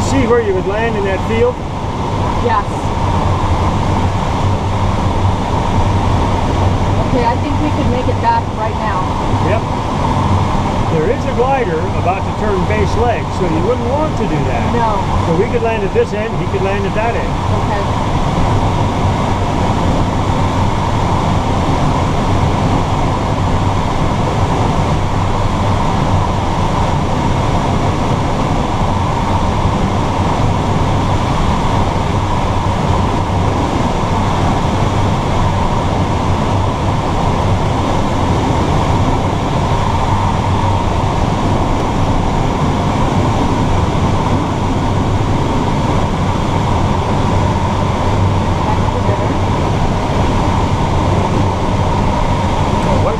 you see where you would land in that field? Yes. Okay, I think we could make it back right now. Yep. There is a glider about to turn base leg, so you wouldn't want to do that. No. So we could land at this end, he could land at that end. Okay.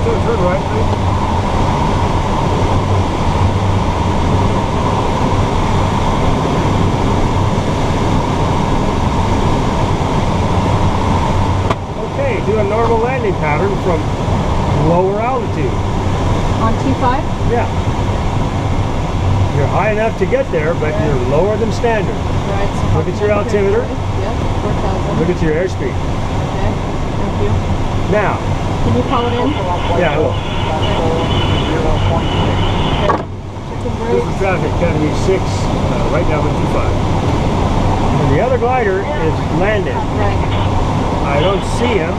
Turn right, please. Okay, do a normal landing pattern from lower altitude. On T5? Yeah. You're high enough to get there, but right. You're lower than standard. Right. So look at your altimeter. Yep, 4,000. Look at your airspeed. Okay, thank you. Now. Can you call it in? Yeah, I will. This is traffic Academy 6, right now with 25. And the other glider is landed. Right. I don't see him.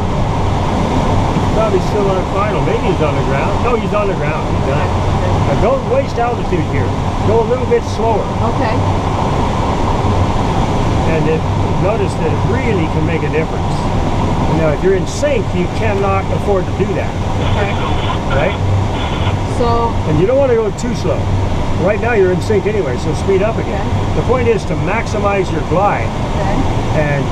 Probably still on final. Maybe he's on the ground. No, he's on the ground. He's done. Now don't waste altitude here. Go a little bit slower. Okay. And notice that it really can make a difference. Now, if you're in sync, you cannot afford to do that. Okay. Right? So. And you don't want to go too slow. Right now you're in sync anyway, so speed up again. Okay. The point is to maximize your glide. Okay. And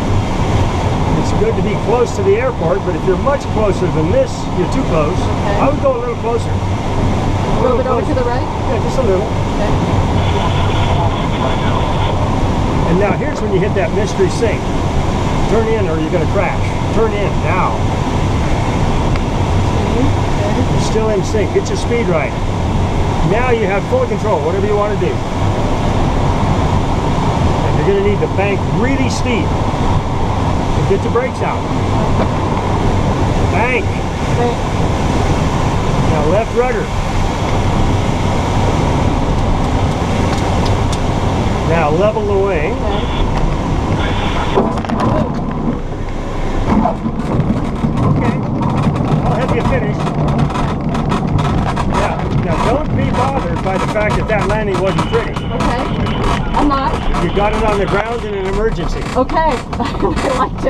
it's good to be close to the airport, but if you're much closer than this, you're too close. Okay. I would go a little closer. A little bit over to the right? Yeah, just a little. Okay. And now here's when you hit that mystery sync. Turn in or you're going to crash. Turn in now. Okay. You're still in sync. Get your speed right. Now you have full control, whatever you want to do. And you're going to need the bank really steep. So get your brakes out. Bank. Okay. Now left rudder. Now level the wing. Okay. I'll help you finish. Now don't be bothered by the fact that that landing wasn't pretty. Okay. I'm not. You got it on the ground in an emergency. Okay. I liked it.